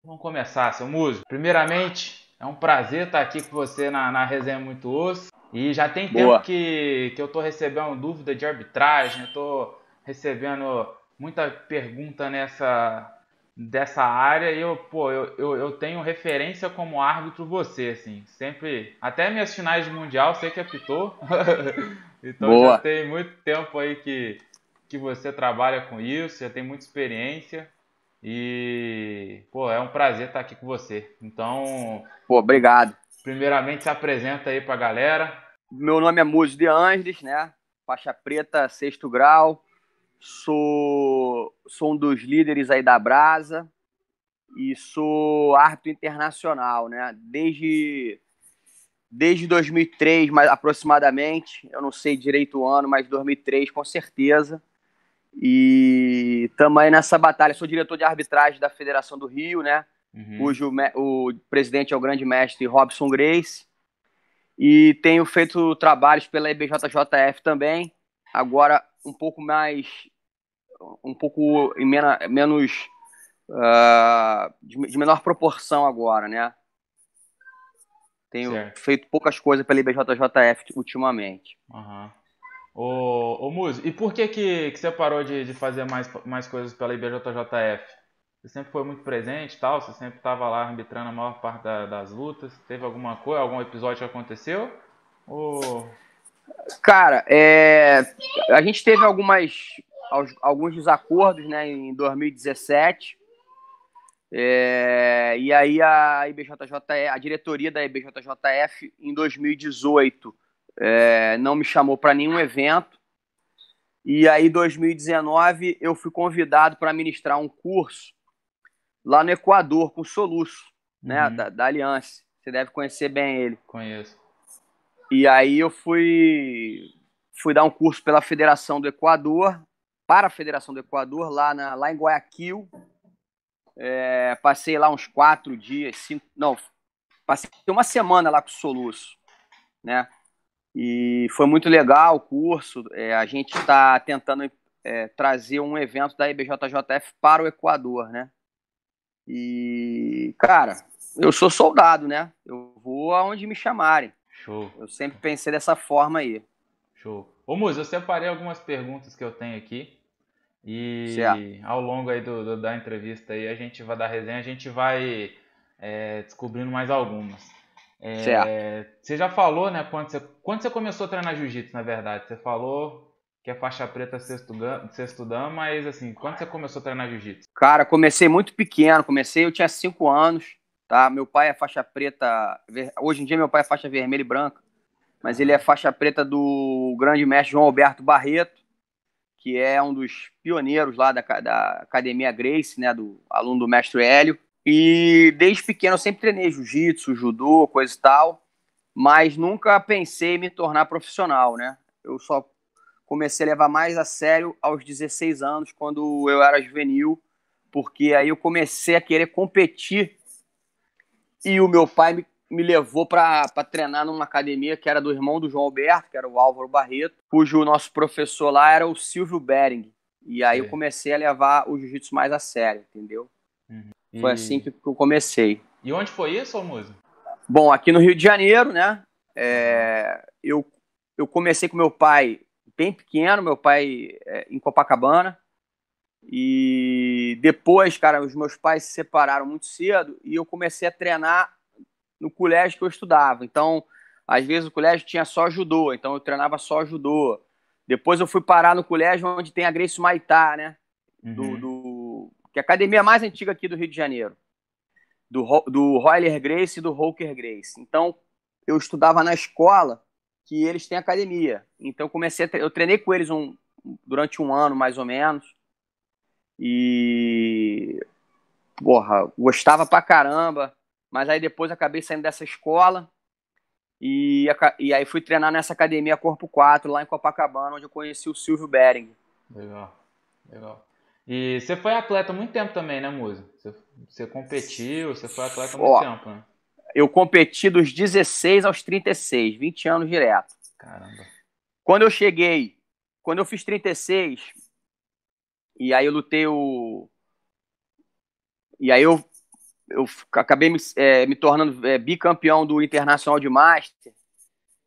Vamos começar, seu músico. Primeiramente, é um prazer estar aqui com você na Resenha Muito Osso. E já tem tempo Boa. que eu tô recebendo dúvida de arbitragem, eu tô recebendo muita pergunta dessa área e eu tenho referência como árbitro você, assim, sempre, até minhas finais de mundial, sei que apitou, então já Boa. tem muito tempo aí que você trabalha com isso, já tem muita experiência e, pô, é um prazer estar aqui com você. Então, Pô, obrigado. primeiramente se apresenta aí pra galera. Meu nome é Múzio de Angeles, né? Faixa preta, sexto grau. Sou um dos líderes aí da Brasa e sou árbitro internacional, né? Desde 2003, mais aproximadamente. Eu não sei direito o ano, mas 2003 com certeza. E também nessa batalha. Sou diretor de arbitragem da Federação do Rio, né? Uhum. O presidente é o grande mestre Robson Grace. E tenho feito trabalhos pela IBJJF também, agora um pouco em menos, de menor proporção agora, né? Tenho Certo. feito poucas coisas pela IBJJF ultimamente. Aham. Ô Muzi, e por que você parou de fazer mais coisas pela IBJJF? Você sempre foi muito presente e tal? Você sempre estava lá arbitrando a maior parte das lutas? Teve alguma coisa, algum episódio que aconteceu? Ou... Cara, a gente teve alguns desacordos, né, em 2017. E aí a diretoria da IBJJF em 2018 não me chamou para nenhum evento. E aí, em 2019, eu fui convidado para ministrar um curso lá no Equador, com o Soluço, né, Uhum, da Aliança. Você deve conhecer bem ele. conheço. E aí eu fui dar um curso pela Federação do Equador, para a Federação do Equador, lá em Guayaquil. Passei lá uns 4 dias, não, passei uma semana lá com o Soluço, né? E foi muito legal o curso. A gente está tentando trazer um evento da IBJJF para o Equador, né? E, cara, eu sou soldado, né? Eu vou aonde me chamarem. Show, Eu sempre pensei dessa forma aí. show. Ô Muzi, eu separei algumas perguntas que eu tenho aqui Certo. e ao longo aí da entrevista aí, da resenha, a gente vai descobrindo mais algumas. Certo. Você já falou, né, quando você começou a treinar jiu-jitsu, na verdade? Você falou que é faixa preta sexto dan, mas assim, quando você começou a treinar jiu-jitsu? Cara, comecei muito pequeno. Eu tinha 5 anos, tá? Meu pai é faixa preta. Hoje em dia, meu pai é faixa vermelha e branca. Mas ele é Caramba. faixa preta do grande mestre João Alberto Barreto, que é um dos pioneiros lá da Academia Grace, né, do aluno do mestre Hélio. E desde pequeno eu sempre treinei jiu-jitsu, judô, coisa e tal, mas nunca pensei em me tornar profissional, né? Eu só comecei a levar mais a sério aos 16 anos, quando eu era juvenil, porque aí eu comecei a querer competir e o meu pai me levou para treinar numa academia que era do irmão do João Alberto, que era o Álvaro Barreto, cujo nosso professor lá era o Silvio Bering. E aí eu Sei. comecei a levar o jiu-jitsu mais a sério, entendeu? Uhum. Foi assim E, que eu comecei. e onde foi isso, ô Muzi? Bom, aqui no Rio de Janeiro, né? Aham. Eu comecei com meu pai bem pequeno, meu pai em Copacabana. E depois, cara, os meus pais se separaram muito cedo e eu comecei a treinar no colégio que eu estudava. Então, às vezes o colégio tinha só judô, então eu treinava só judô. Depois eu fui parar no colégio onde tem a Gracie Maitá, né? Uhum. Que é a academia mais antiga aqui do Rio de Janeiro. Do Royler Gracie e do Roker Gracie. Então, eu estudava na escola que eles têm academia. Então, eu treinei com eles durante um ano, mais ou menos. E, porra, gostava pra caramba. Mas aí depois acabei saindo dessa escola e aí fui treinar nessa academia Corpo 4, lá em Copacabana, onde eu conheci o Silvio Bering. Legal, legal. E você foi atleta há muito tempo também, né, Muzi? Você competiu, você foi atleta há muito Ó, tempo, né? eu competi dos 16 aos 36, 20 anos direto. Caramba. Quando eu cheguei, quando eu fiz 36, e aí eu lutei o. E aí eu eu acabei me tornando bicampeão do Internacional de Master,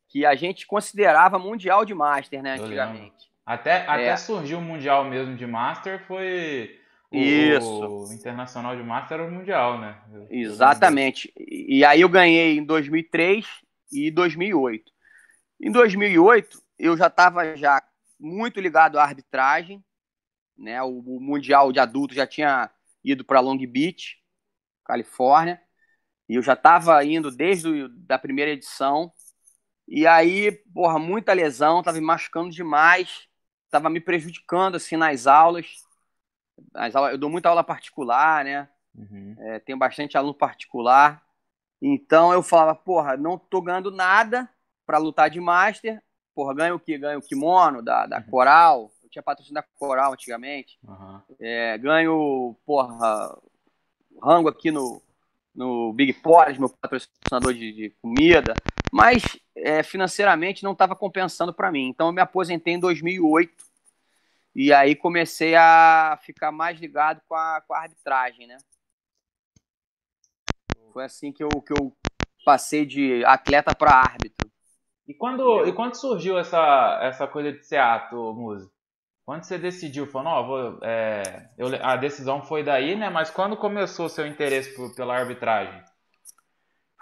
que a gente considerava Mundial de Master, né, Eu lembro. antigamente. Até surgiu o Mundial mesmo de Master, foi Isso, o Internacional de Master era o Mundial, né? Eu lembro. exatamente. E aí eu ganhei em 2003 e 2008. Em 2008, eu já estava já muito ligado à arbitragem, né? O Mundial de Adultos já tinha ido para Long Beach, Califórnia, e eu já estava indo desde a primeira edição. E aí, porra, muita lesão, estava me machucando demais, estava me prejudicando assim nas aulas. Eu dou muita aula particular, né? Uhum. Tenho bastante aluno particular. Então eu falava, porra, não tô ganhando nada para lutar de Master. Porra, ganho o quê? Ganho o kimono da Uhum. Coral. Eu tinha patrocínio da Coral antigamente. Uhum. Ganho, porra, rango aqui no Big Porridge, meu patrocinador de comida. Mas financeiramente não estava compensando para mim. Então eu me aposentei em 2008. E aí comecei a ficar mais ligado com a arbitragem, né? Foi assim que eu passei de atleta para árbitro. E Entendeu? quando surgiu essa coisa de ser ato, Musa? Quando você decidiu, falou, não, a decisão foi daí, né? Mas quando começou o seu interesse pela arbitragem?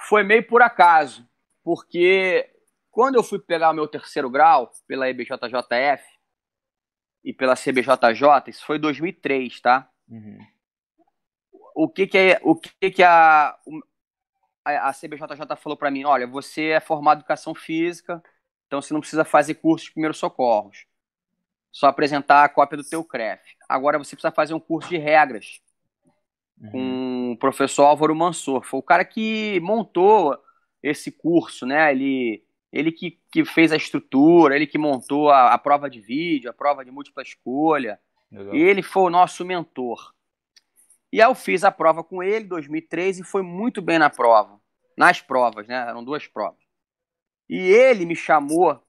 Foi meio por acaso, porque quando eu fui pegar o meu terceiro grau pela EBJJF e pela CBJJ, isso foi em 2003, tá? Uhum. O que que a CBJJ falou para mim? Olha, você é formado em educação física, então você não precisa fazer curso de primeiros socorros. Só apresentar a cópia do teu CREF. Agora você precisa fazer um curso de regras Uhum. com o professor Álvaro Mansor. Foi o cara que montou esse curso, né? Ele que fez a estrutura, ele que montou a prova de vídeo, a prova de múltipla escolha. Legal. Ele foi o nosso mentor. E aí eu fiz a prova com ele em 2003 e foi muito bem na prova. Nas provas, né? Eram duas provas. E ele me chamou.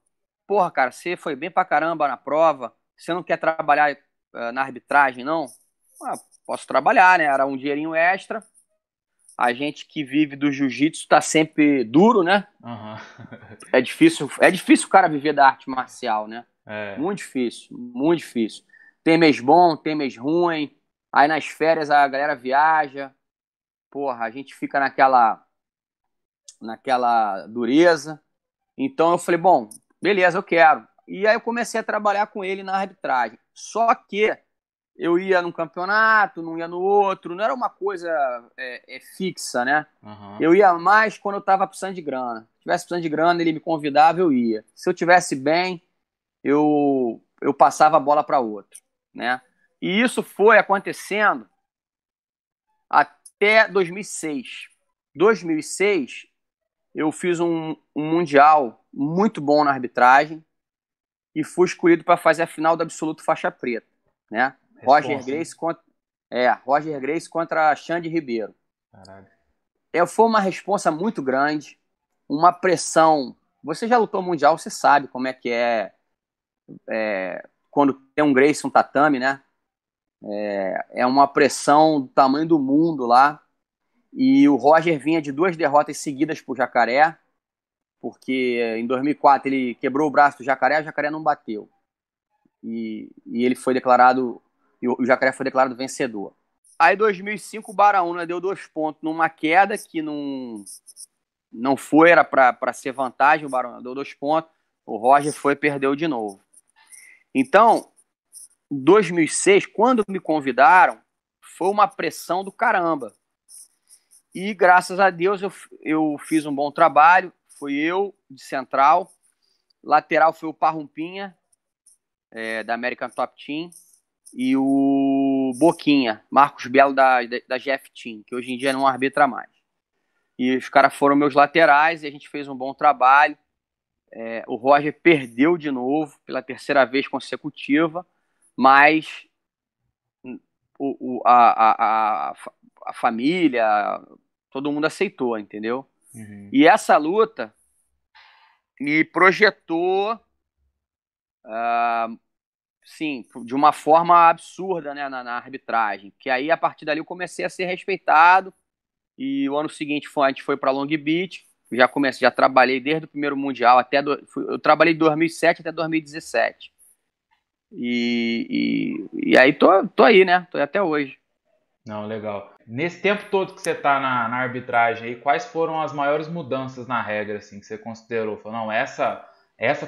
Porra, cara, você foi bem pra caramba na prova. Você não quer trabalhar na arbitragem, não? Ah, posso trabalhar, né? Era um dinheirinho extra. A gente que vive do jiu-jitsu tá sempre duro, né? Uhum. É difícil o cara viver da arte marcial, né? É. Muito difícil, muito difícil. Tem mês bom, tem mês ruim. Aí nas férias a galera viaja. Porra, a gente fica naquela dureza. Então eu falei, bom, beleza, eu quero. E aí eu comecei a trabalhar com ele na arbitragem. Só que eu ia num campeonato, não ia no outro, não era uma coisa fixa, né? Uhum. Eu ia mais quando eu estava precisando de grana. Se tivesse precisando de grana, ele me convidava, eu ia. Se eu tivesse bem, eu passava a bola para outro, né? E isso foi acontecendo até 2006. 2006, eu fiz um mundial muito bom na arbitragem e fui escolhido para fazer a final do absoluto faixa preta, né? Responsa, hein? Roger Grace contra Xande Ribeiro. Caralho. Foi uma responsa muito grande, uma pressão. Você já lutou mundial, você sabe como é que quando tem um Grace, um tatame, né? É uma pressão do tamanho do mundo lá. E o Roger vinha de duas derrotas seguidas pro Jacaré, porque em 2004 ele quebrou o braço do Jacaré, o Jacaré não bateu. E ele foi declarado, e o Jacaré foi declarado vencedor. Aí em 2005 o Baraúna deu 2 pontos numa queda que não foi, era para ser vantagem, o Baraúna deu 2 pontos, o Roger foi e perdeu de novo. Então, em 2006, quando me convidaram, foi uma pressão do caramba. E graças a Deus eu fiz um bom trabalho, fui eu de central, lateral foi o Parrumpinha, da American Top Team, e o Boquinha, Marcos Belo da GF Team, que hoje em dia não arbitra mais. E os caras foram meus laterais e a gente fez um bom trabalho. O Roger perdeu de novo pela terceira vez consecutiva, mas a família, todo mundo aceitou, entendeu? Uhum. E essa luta me projetou, sim, de uma forma absurda, né, na arbitragem. Que aí, a partir dali, eu comecei a ser respeitado. E o ano seguinte a gente foi para Long Beach. Já trabalhei desde o primeiro Mundial eu trabalhei de 2007 até 2017. E aí tô aí, né? Tô aí até hoje. Não, legal. Nesse tempo todo que você tá na arbitragem aí, quais foram as maiores mudanças na regra, assim, que você considerou? Falou, não, essa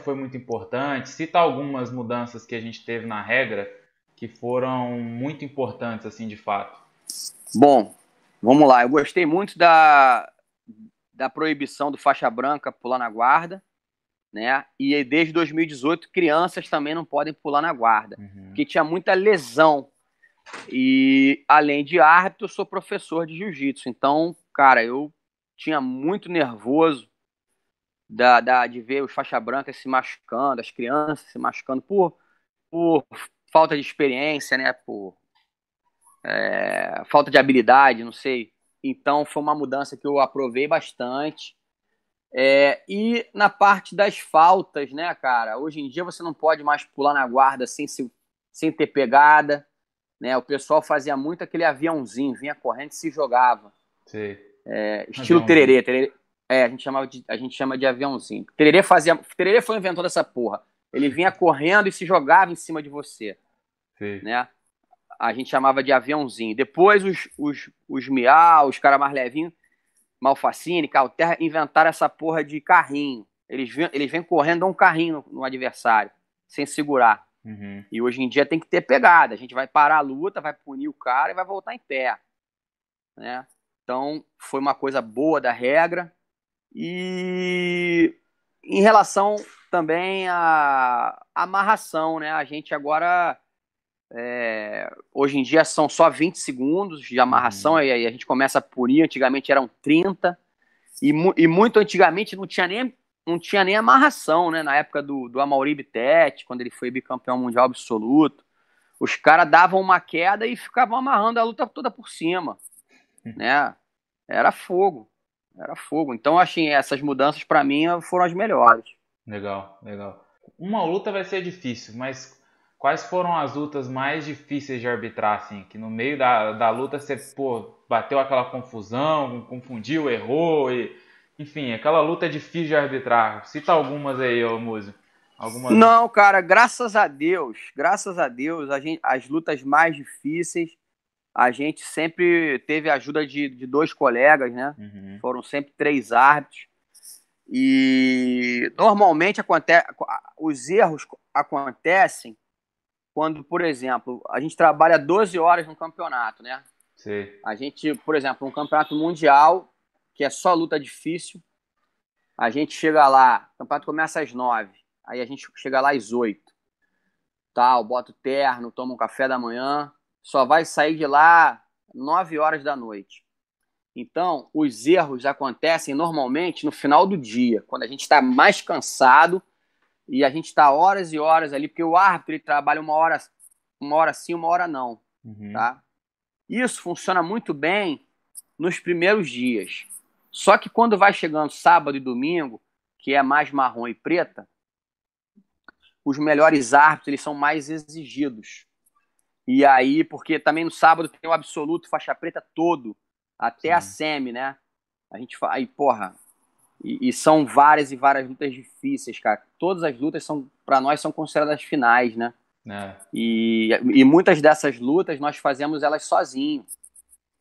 foi muito importante. Cita algumas mudanças que a gente teve na regra que foram muito importantes, assim, de fato. Bom, vamos lá. Eu gostei muito da proibição do faixa branca pular na guarda, né? E desde 2018, crianças também não podem pular na guarda, Uhum. porque tinha muita lesão. E além de árbitro, eu sou professor de jiu-jitsu. Então, cara, eu tinha muito nervoso de ver os faixa branca se machucando, as crianças se machucando por falta de experiência, né? Por falta de habilidade, não sei. Então, foi uma mudança que eu aprovei bastante. E na parte das faltas, né, cara? Hoje em dia você não pode mais pular na guarda sem ter pegada, né? O pessoal fazia muito aquele aviãozinho, vinha correndo e se jogava. Sei. Estilo Aviãozinho. tererê. A gente chama de aviãozinho. Tererê foi o inventor dessa porra. Ele vinha correndo e se jogava em cima de você, Sei. né? A gente chamava de aviãozinho. Depois os miau, os caras mais levinhos, Malfacine, Calterra, inventaram essa porra de carrinho. Eles vêm correndo, dão um carrinho no adversário, sem segurar. Uhum. E hoje em dia tem que ter pegada. A gente vai parar a luta, vai punir o cara e vai voltar em pé, né? Então, foi uma coisa boa da regra. E em relação também à amarração, né? A gente agora, hoje em dia, são só 20 segundos de amarração, Uhum. e aí a gente começa a punir. Antigamente eram 30, e muito antigamente não tinha nem amarração, né? Na época do Amaury Bittet, quando ele foi bicampeão mundial absoluto. Os caras davam uma queda e ficavam amarrando a luta toda por cima, né? Era fogo, era fogo. Então, assim, essas mudanças para mim foram as melhores. Legal, legal. Uma luta vai ser difícil, mas quais foram as lutas mais difíceis de arbitrar, assim? Que no meio da luta você, pô, bateu aquela confusão, confundiu, errou, e enfim, aquela luta é difícil de arbitrar. Cita algumas aí, ô Múzio. Algumas. Não, cara, graças a Deus, as lutas mais difíceis, a gente sempre teve a ajuda de dois colegas, né? Uhum. Foram sempre três árbitros. E normalmente os erros acontecem quando, por exemplo, a gente trabalha 12 horas no campeonato, né? Sei. A gente, por exemplo, um campeonato mundial, que é só luta difícil, a gente chega lá, o campeonato começa às 9, aí a gente chega lá às 8, tal, bota o terno, toma um café da manhã, só vai sair de lá 9 horas da noite. Então, os erros acontecem normalmente no final do dia, quando a gente está mais cansado e a gente está horas e horas ali, porque o árbitro ele trabalha uma hora sim, uma hora não, Uhum. tá? Isso funciona muito bem nos primeiros dias. Só que quando vai chegando sábado e domingo, que é mais marrom e preta, os melhores árbitros eles são mais exigidos. E aí, porque também no sábado tem o absoluto faixa preta todo, até a Sim. semi, né? A gente aí, porra, e são várias e várias lutas difíceis, cara. Todas as lutas são, para nós, são consideradas finais, né? É. E muitas dessas lutas nós fazemos elas sozinhos,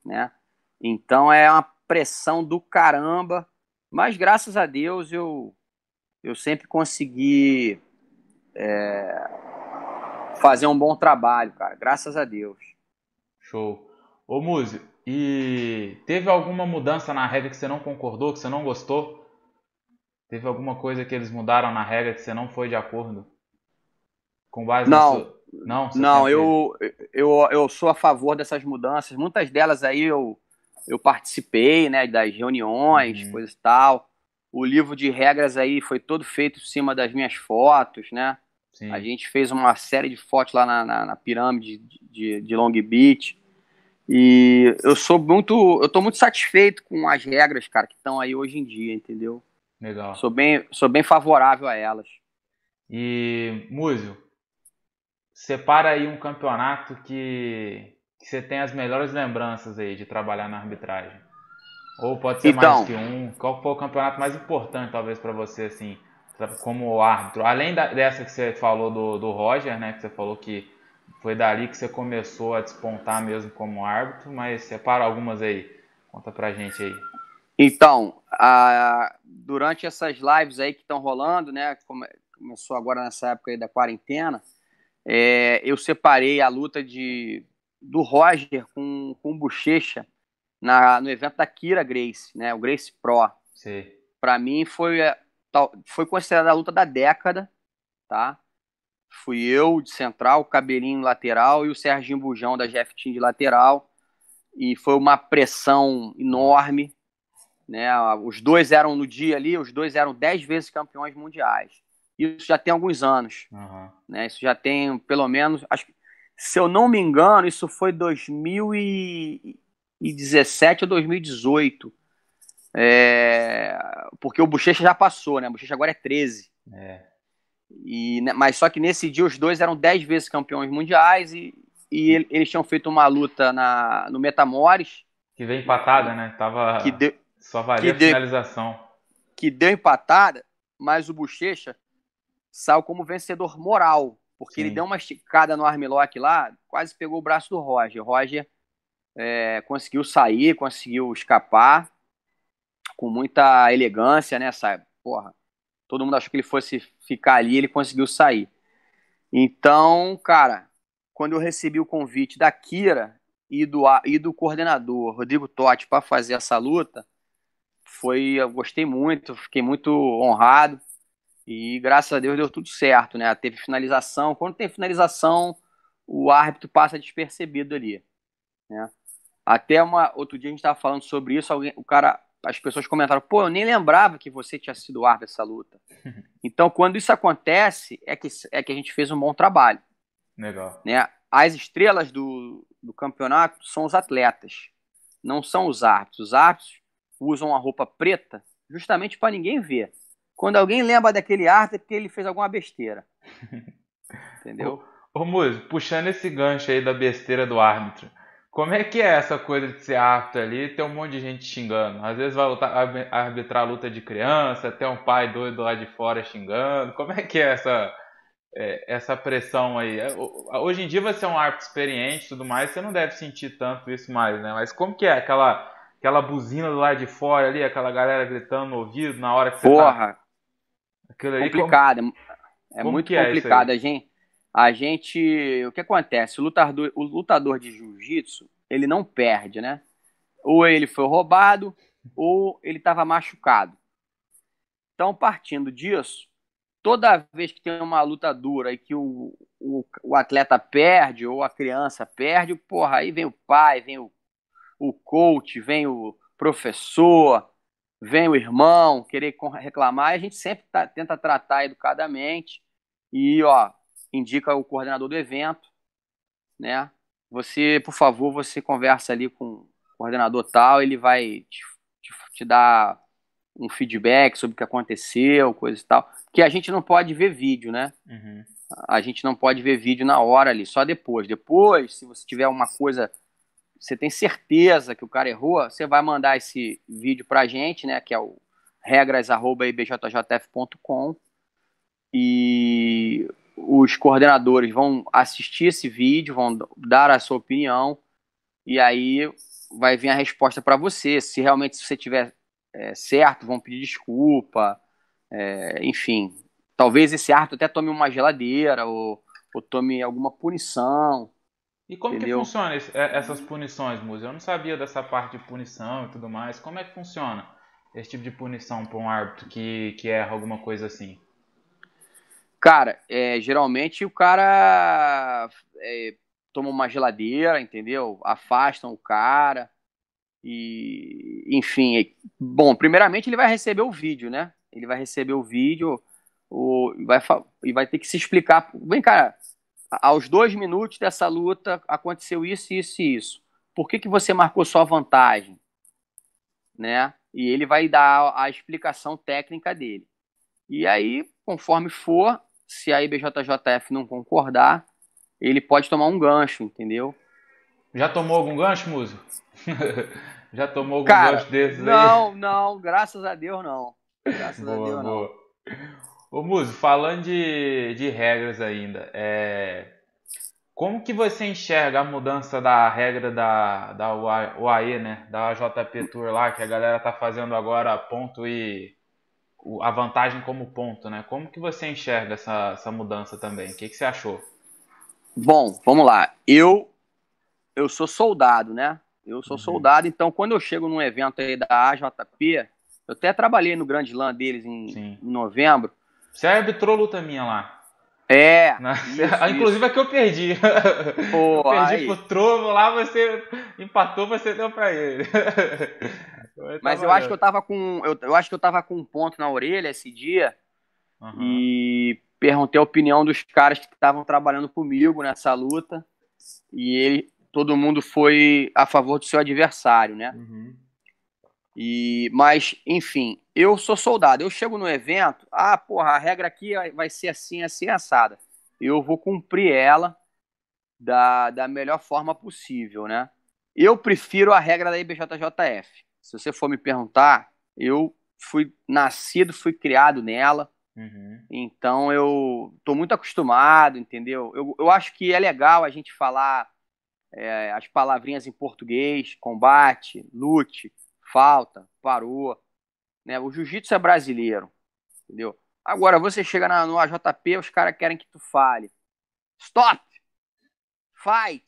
né? Então é uma pressão do caramba, mas graças a Deus eu sempre consegui fazer um bom trabalho, cara. Graças a Deus. Show. Ô Múzio, e teve alguma mudança na regra que você não concordou, que você não gostou? Teve alguma coisa que eles mudaram na regra que você não foi de acordo? Com base na Não, sua. Não, você não, sempre. eu sou a favor dessas mudanças. Muitas delas aí eu participei, né, das reuniões, Uhum. coisa e tal. O livro de regras aí foi todo feito em cima das minhas fotos, né? A Sim. gente fez uma série de fotos lá na pirâmide de Long Beach. E eu tô muito satisfeito com as regras, cara, que estão aí hoje em dia, entendeu? Legal. Sou bem favorável a elas. E, Múzio, separa aí um campeonato que você tem as melhores lembranças aí de trabalhar na arbitragem. Ou pode ser mais Então, que um? Qual foi o campeonato mais importante, talvez, para você, assim, como árbitro? Além dessa que você falou do Roger, né? Que você falou que foi dali que você começou a despontar mesmo como árbitro, mas separa algumas aí. Conta pra gente aí. então, durante essas lives aí que estão rolando, né? Começou agora nessa época aí da quarentena, eu separei a luta do Roger com o Bochecha no evento da Kira Gracie, né? O Gracie Pro. Sei. Para mim foi considerada a luta da década, tá? Fui eu de central, cabelinho lateral e o Serginho Bujão da Jeff Team de lateral. E foi uma pressão Nossa. enorme, né? Os dois eram no dia ali, os dois eram 10 vezes campeões mundiais. Isso já tem alguns anos, Uhum. né? Isso já tem pelo menos, acho que, se eu não me engano, isso foi 2017 ou 2018. Porque o Bochecha já passou, né? O Bochecha agora é 13. É. Mas só que nesse dia os dois eram 10 vezes campeões mundiais e eles tinham feito uma luta no Metamores, Que veio empatada, né? que Tava. deu, Só que valia a deu, finalização. que deu empatada, mas o Bochecha saiu como vencedor moral, porque ele deu Sim. uma esticada no armlock lá, quase pegou o braço do Roger. O Roger conseguiu sair, conseguiu escapar com muita elegância, né? Sabe? Porra, todo mundo achou que ele fosse ficar ali, ele conseguiu sair. Então, cara, quando eu recebi o convite da Kira e do coordenador Rodrigo Totti para fazer essa luta, eu gostei muito, fiquei muito honrado e graças a Deus deu tudo certo, né? Teve finalização. Quando tem finalização, o árbitro passa despercebido ali, né? Até outro dia a gente estava falando sobre isso, as pessoas comentaram, pô, eu nem lembrava que você tinha sido árbitro dessa luta. Então, quando isso acontece, é que a gente fez um bom trabalho, Legal. né? As estrelas do campeonato são os atletas, não são os árbitros. Os árbitros usam a roupa preta justamente para ninguém ver. Quando alguém lembra daquele árbitro é porque ele fez alguma besteira, Ô, entendeu? ô Muzi, puxando esse gancho aí da besteira do árbitro, como é que é essa coisa de ser árbitro ali e ter um monte de gente xingando? Às vezes vai arbitrar luta de criança, tem um pai doido lá de fora xingando. Como é que é essa pressão aí? Hoje em dia você é um árbitro experiente e tudo mais, você não deve sentir tanto isso mais, né? Mas como que é aquela buzina do lado de fora ali, aquela galera gritando no ouvido na hora que você tá. Porra, Aquilo ali, complicado, é como muito que é isso aí? complicado. O que acontece? O lutador de jiu-jitsu, ele não perde, né? Ou ele foi roubado, ou ele estava machucado. Então, partindo disso, toda vez que tem uma luta dura e que o atleta perde, ou a criança perde, porra, aí vem o pai, vem o coach, vem o professor, vem o irmão querer reclamar, e a gente sempre tenta tratar educadamente e, ó, indica o coordenador do evento, né? Você, por favor, você conversa ali com o coordenador tal, ele vai te dar um feedback sobre o que aconteceu, coisa e tal. Porque a gente não pode ver vídeo, né? Uhum. A gente não pode ver vídeo na hora ali, só depois. Depois, se você tiver uma coisa, você tem certeza que o cara errou, você vai mandar esse vídeo pra gente, né? Que é o regras@ibjjf.com e os coordenadores vão assistir esse vídeo, vão dar a sua opinião e aí vai vir a resposta para você. Se realmente você tiver certo, vão pedir desculpa, enfim. Talvez esse árbitro até tome uma geladeira ou tome alguma punição, E como que entendeu? funciona essas punições, Muzi? Eu não sabia dessa parte de punição e tudo mais. Como é que funciona esse tipo de punição para um árbitro que erra alguma coisa assim? Cara, geralmente o cara toma uma geladeira, entendeu? Afastam o cara e, enfim. Bom, primeiramente ele vai receber o vídeo, né? Ele vai receber o vídeo e vai ter que se explicar. Vem, cara, aos 2 minutos dessa luta aconteceu isso, isso e isso. Por que você marcou só vantagem, né? E ele vai dar a explicação técnica dele. E aí, conforme for, se a IBJJF não concordar, ele pode tomar um gancho, entendeu? Já tomou algum gancho, Muzi? Já tomou algum Cara, gosto desses aí? não, graças a Deus não. Graças a Boa, Deus não. boa. Ô, Muso, falando de regras ainda, como que você enxerga a mudança da regra da UAE, né? Da AJP Tour lá, que a galera tá fazendo agora ponto e a vantagem como ponto, né? Como que você enxerga essa mudança também? O que que você achou? Bom, vamos lá. Eu sou soldado, né? Eu sou Uhum. soldado, então quando eu chego num evento aí da AJP, eu até trabalhei no Grand Slam deles Sim. em novembro. Você arbitrou luta minha lá. É, Na- Inclusive isso. a que eu perdi. Eu Pô, perdi pro aí. Trovo lá, você empatou, você deu pra ele. Mas tá Mas eu acho que eu valendo. tava com. Eu acho que eu tava com um ponto na orelha esse dia Aham. e perguntei a opinião dos caras que estavam trabalhando comigo nessa luta. Todo mundo foi a favor do seu adversário, né? Uhum. Mas, enfim, eu sou soldado. Eu chego no evento, porra, a regra aqui vai ser assim, assim, assada. Eu vou cumprir ela da melhor forma possível, né? Eu prefiro a regra da IBJJF. Se você for me perguntar, eu fui nascido, fui criado nela, Uhum. então eu tô muito acostumado, entendeu? Eu acho que é legal a gente falar as palavrinhas em português, combate, lute, falta, parou, né? O jiu-jitsu é brasileiro, entendeu? Agora, você chega no AJP, os caras querem que tu fale. Stop! Fight!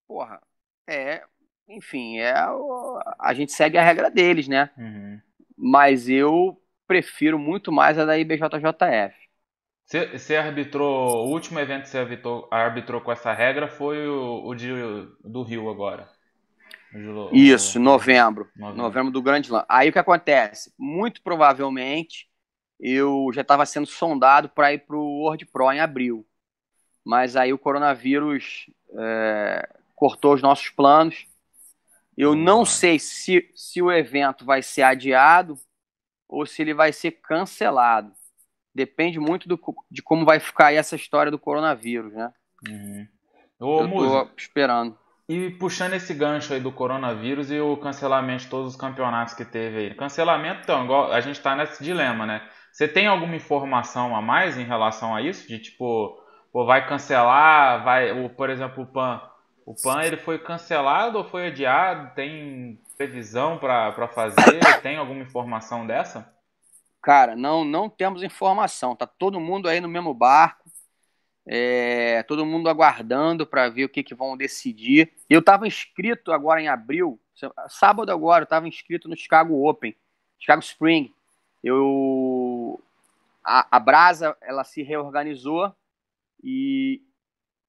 Porra, é... Enfim, a gente segue a regra deles, né? Uhum. Mas eu prefiro muito mais a da IBJJF. Você arbitrou, o último evento que você arbitrou com essa regra foi do Rio agora. Isso, Do Rio, novembro. novembro. Novembro do Grande Slam. Aí o que acontece? Muito provavelmente eu já estava sendo sondado para ir para o World Pro em abril. Mas aí o coronavírus cortou os nossos planos. Eu não Boa. sei se o evento vai ser adiado ou se ele vai ser cancelado. Depende muito de como vai ficar aí essa história do coronavírus, né? Uhum. Ô, Eu Muzi, tô esperando. e puxando esse gancho aí do coronavírus e o cancelamento de todos os campeonatos que teve aí. Cancelamento, então, igual a gente tá nesse dilema, né? Você tem alguma informação a mais em relação a isso? De tipo, pô, vai cancelar, por exemplo, o PAN ele foi cancelado ou foi adiado? Tem previsão para fazer? Tem alguma informação dessa? Cara, não temos informação. Tá todo mundo aí no mesmo barco. Todo mundo aguardando para ver o que vão decidir. Eu estava inscrito agora em abril, sábado agora, eu estava inscrito no Chicago Open, Chicago Spring. A Brasa, ela se reorganizou e,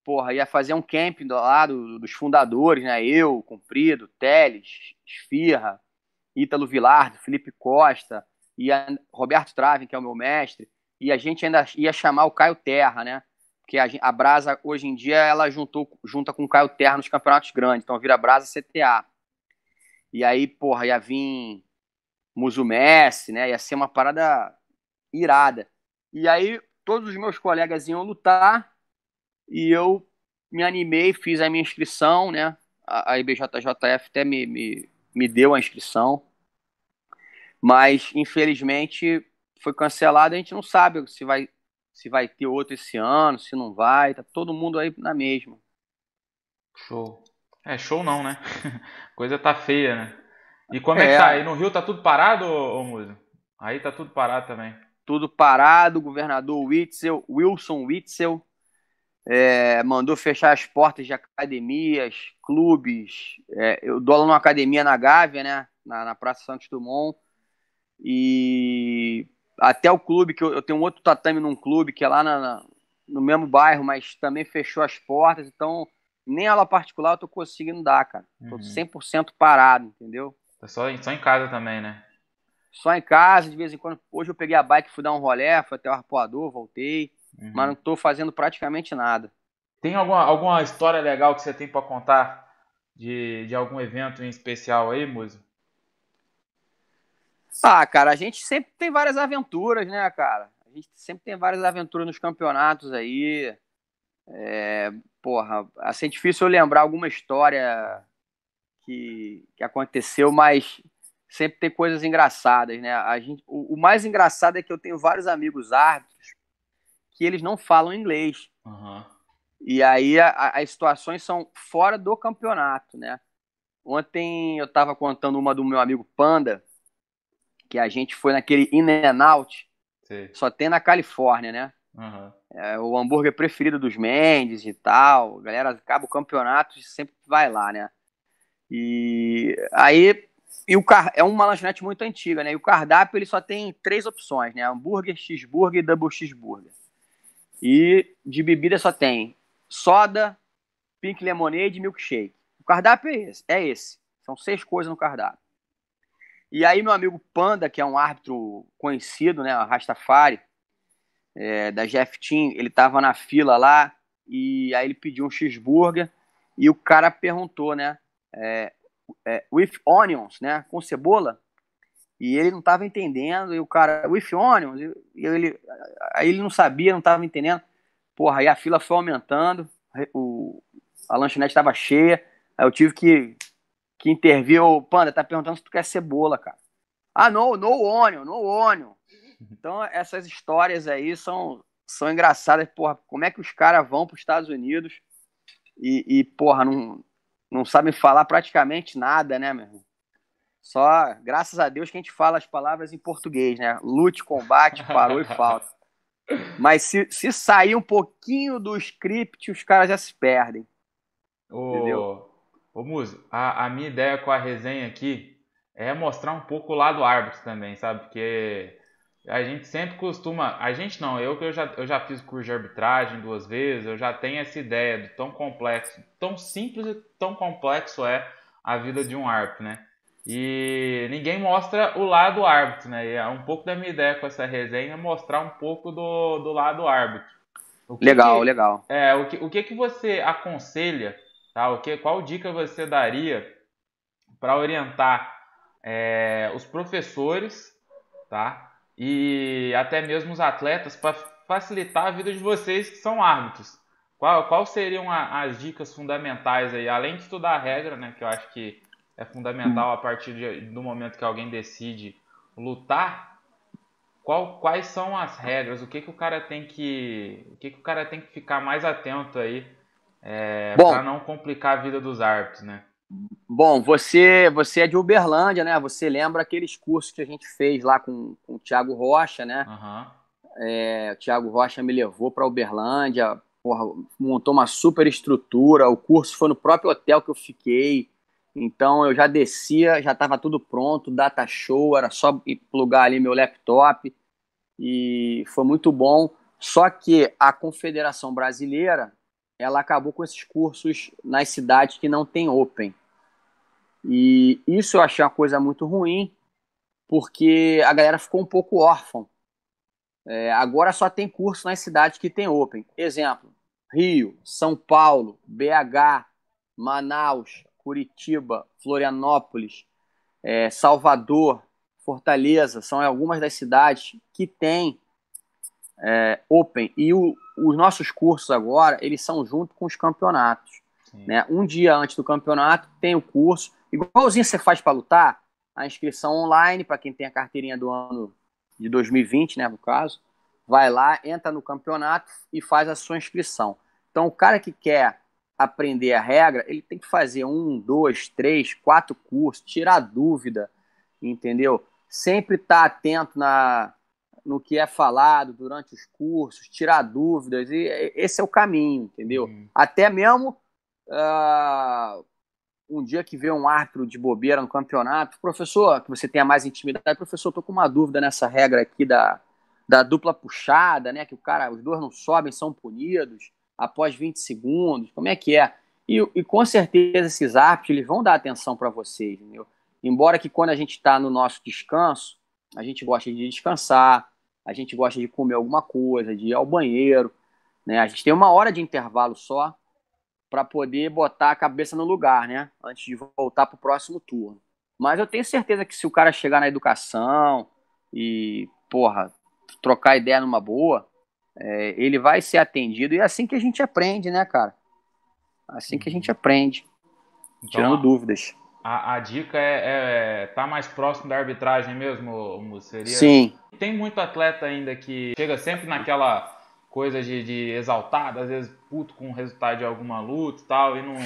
porra, ia fazer um camping lá dos fundadores, né? Eu, Comprido, Teles, Esfirra, Ítalo Vilar, Felipe Costa, e Roberto Traven, que é o meu mestre, e a gente ainda ia chamar o Caio Terra, né? Porque a Brasa, hoje em dia, ela junta com o Caio Terra nos campeonatos grandes, então vira Brasa CTA. E aí, porra, ia vir Muso Messi, né? Ia ser uma parada irada. E aí, todos os meus colegas iam lutar, e eu me animei, fiz a minha inscrição, né? A IBJJF até me deu a inscrição, mas infelizmente foi cancelado. A gente não sabe se vai ter outro esse ano, se não vai. Tá todo mundo aí na mesma. Show. Show não, né? Coisa tá feia, né? E como é que tá? Aí É, no Rio tá tudo parado, ô Muzi? Aí tá tudo parado também. tudo parado. O governador Wilson Witzel, mandou fechar as portas de academias, clubes. Eu dou aula numa academia na Gávea, né? Na Praça Santos Dumont. E até o clube, que eu tenho um outro tatame num clube que é lá no mesmo bairro, mas também fechou as portas. Então, nem aula particular eu tô conseguindo dar, cara. Tô Uhum. 100% parado, entendeu? Tá só em casa também, né? Só em casa, de vez em quando. Hoje eu peguei a bike, fui dar um rolê, fui até o Arpoador, voltei. Mas não Uhum. tô fazendo praticamente nada. Tem alguma história legal que você tem pra contar de algum evento em especial aí, Muzi? Cara, a gente sempre tem várias aventuras, né, cara? A gente sempre tem várias aventuras nos campeonatos aí. Porra, assim, é difícil eu lembrar alguma história que aconteceu, mas sempre tem coisas engraçadas, né? O mais engraçado é que eu tenho vários amigos árbitros que eles não falam inglês. Uhum. E aí as situações são fora do campeonato, né? Ontem eu estava contando uma do meu amigo Panda, que a gente foi naquele In-N-Out, só tem na Califórnia, né? Uhum. É o hambúrguer preferido dos Mendes e tal. A galera acaba o campeonato e sempre vai lá, né? E aí é uma lanchonete muito antiga, né? E o cardápio ele só tem 3 opções, né? Hambúrguer, cheeseburger e double cheeseburger. E de bebida só tem soda, pink lemonade e milkshake. O cardápio é esse. São 6 coisas no cardápio. E aí meu amigo Panda, que é um árbitro conhecido, né? Rastafari, da Jeff Team, ele tava na fila lá e aí ele pediu um cheeseburger e o cara perguntou, né? With onions, né? Com cebola. E ele não tava entendendo, e o cara, with onions, aí ele não sabia, não tava entendendo. Porra, aí a fila foi aumentando, a lanchonete tava cheia, aí eu tive que intervir. O Panda, tá perguntando se tu quer cebola, cara. Ah, no onion, no onion. Então, essas histórias aí são engraçadas. Porra, como é que os caras vão para os Estados Unidos porra, não sabem falar praticamente nada, né, meu irmão? Só, graças a Deus, que a gente fala as palavras em português, né? Lute, combate, parou e falta. Mas se sair um pouquinho do script, os caras já se perdem. Entendeu? Ô Muso, a minha ideia com a resenha aqui é mostrar um pouco o lado árbitro também, sabe? Porque a gente sempre costuma. A gente não, eu já fiz curso de arbitragem 2 vezes, eu já tenho essa ideia do tão complexo, tão simples e tão complexo é a vida de um árbitro, né? E ninguém mostra o lado árbitro, né? E é um pouco da minha ideia com essa resenha é mostrar um pouco do lado árbitro. Legal, legal. O que você aconselha, tá? Qual dica você daria para orientar os professores, tá? E até mesmo os atletas para facilitar a vida de vocês que são árbitros? Qual seriam as dicas fundamentais aí, além de estudar a regra, né? Que eu acho que é fundamental a partir do momento que alguém decide lutar. Quais são as regras? O que o cara tem que ficar mais atento aí para Bom, não complicar a vida dos árbitros, né? bom, você é de Uberlândia, né? Você lembra aqueles cursos que a gente fez lá com o Thiago Rocha, né? Uhum. O Thiago Rocha me levou para Uberlândia, porra, montou uma super estrutura. O curso foi no próprio hotel que eu fiquei. Então eu já descia, já estava tudo pronto, data show, era só plugar ali meu laptop e foi muito bom. Só que a Confederação Brasileira, ela acabou com esses cursos nas cidades que não tem Open. E isso eu achei uma coisa muito ruim, porque a galera ficou um pouco órfã. Agora só tem curso nas cidades que tem Open. Exemplo, Rio, São Paulo, BH, Manaus, Curitiba, Florianópolis, Salvador, Fortaleza, são algumas das cidades que têm Open. E os nossos cursos agora, eles são junto com os campeonatos. Né? Um dia antes do campeonato tem o curso, igualzinho você faz para lutar, a inscrição online, para quem tem a carteirinha do ano de 2020, né, no caso, vai lá, entra no campeonato e faz a sua inscrição. Então, o cara que quer aprender a regra, ele tem que fazer 1, 2, 3, 4 cursos, tirar dúvida, entendeu? Sempre estar atento no que é falado durante os cursos, tirar dúvidas, e esse é o caminho, entendeu? Até mesmo um dia que vê um árbitro de bobeira no campeonato, professor, que você tenha mais intimidade, professor, tô com uma dúvida nessa regra aqui da dupla puxada, né, que os dois não sobem, são punidos após 20 segundos, como é que é? E com certeza esses árbitros, eles vão dar atenção para vocês, entendeu? Embora que quando a gente está no nosso descanso, a gente gosta de descansar, a gente gosta de comer alguma coisa, de ir ao banheiro, né? A gente tem 1 hora de intervalo só para poder botar a cabeça no lugar, né? Antes de voltar para o próximo turno. Mas eu tenho certeza que se o cara chegar na educação e, porra, trocar ideia numa boa, ele vai ser atendido. E é assim que a gente aprende, né, cara? Assim que a gente aprende, Então, tirando dúvidas. a dica é tá mais próximo da arbitragem mesmo, Musso? Seria. Sim. Tem muito atleta ainda que chega sempre naquela coisa de exaltado, às vezes puto com o resultado de alguma luta e tal, e não.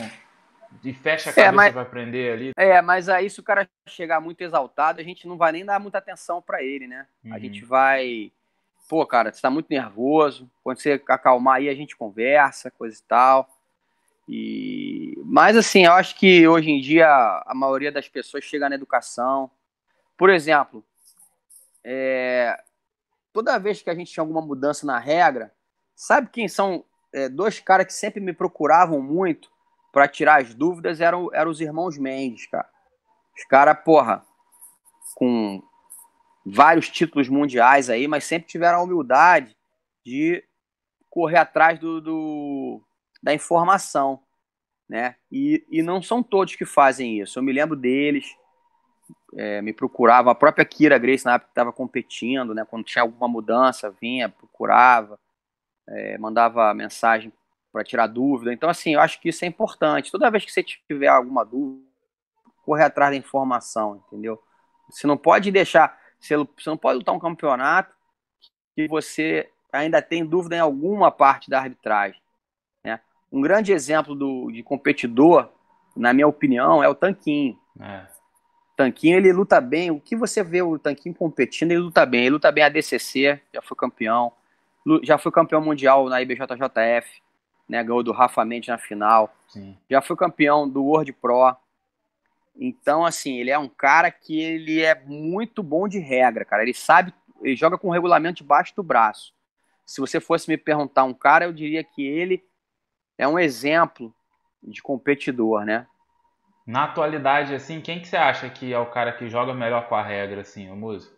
E fecha a cabeça Mas, pra aprender ali. mas aí se o cara chegar muito exaltado, a gente não vai nem dar muita atenção para ele, né? A gente Uhum. vai, pô, cara, você tá muito nervoso, quando você acalmar aí a gente conversa, coisa e tal. Mas assim, eu acho que hoje em dia a maioria das pessoas chega na educação. Por exemplo, toda vez que a gente tinha alguma mudança na regra, sabe quem são dois caras que sempre me procuravam muito para tirar as dúvidas? Eram os irmãos Mendes, cara. Os caras, porra, com vários títulos mundiais aí, mas sempre tiveram a humildade de correr atrás da informação, né? E não são todos que fazem isso. Eu me lembro deles, me procuravam. A própria Kira Grace, na época que estava competindo, né? Quando tinha alguma mudança, vinha, procurava, mandava mensagem para tirar dúvida. Então, assim, eu acho que isso é importante. Toda vez que você tiver alguma dúvida, correr atrás da informação, entendeu? Você não pode deixar, você não pode lutar um campeonato que você ainda tem dúvida em alguma parte da arbitragem, né? Um grande exemplo de competidor, na minha opinião, é o Tanquinho. É. O Tanquinho, ele luta bem. O que você vê o Tanquinho competindo, ele luta bem. Ele luta bem a DCC, já foi campeão. Já foi campeão mundial na IBJJF, né? Ganhou do Rafa Mendes na final. Sim. Já foi campeão do World Pro. Então, assim, ele é um cara que ele é muito bom de regra, cara. Ele sabe, ele joga com o regulamento debaixo do braço. Se você fosse me perguntar um cara, eu diria que ele é um exemplo de competidor, né? Na atualidade, assim, quem que você acha que é o cara que joga melhor com a regra, assim, o Muso?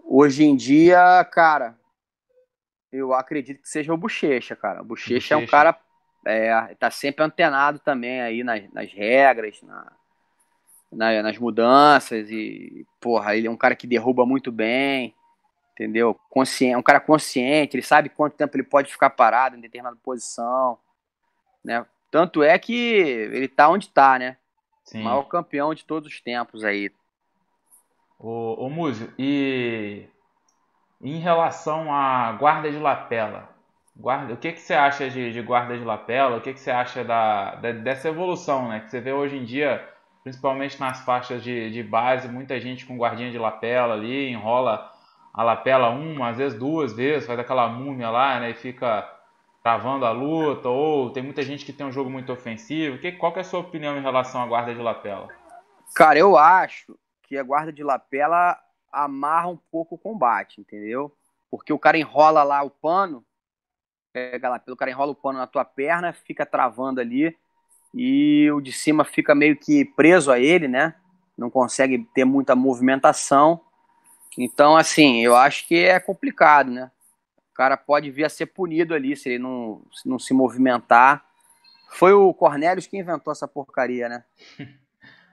Hoje em dia, cara, eu acredito que seja o Bochecha, cara. O Bochecha é um Bochecha. cara, tá sempre antenado também aí nas regras, nas mudanças e, porra, ele é um cara que derruba muito bem, entendeu? Consciente, um cara consciente, ele sabe quanto tempo ele pode ficar parado em determinada posição, né? Tanto é que ele tá onde tá, né? O Sim. maior campeão de todos os tempos aí. O Múzio, e em relação à guarda de lapela, o que que você acha de guarda de lapela? O que que você acha dessa evolução, né? Que você vê hoje em dia, principalmente nas faixas de base, muita gente com guardinha de lapela ali, enrola a lapela uma, às vezes duas vezes, faz aquela múmia lá, né? E fica travando a luta, ou tem muita gente que tem um jogo muito ofensivo. Qual que é a sua opinião em relação à guarda de lapela? Cara, eu acho que a guarda de lapela amarra um pouco o combate, entendeu? Porque o cara enrola lá o pano, pega a lapela, o cara enrola o pano na tua perna, fica travando ali, e o de cima fica meio que preso a ele, né? Não consegue ter muita movimentação. Então, assim, eu acho que é complicado, né? O cara pode vir a ser punido ali se ele não se movimentar. Foi o Cornelius que inventou essa porcaria, né?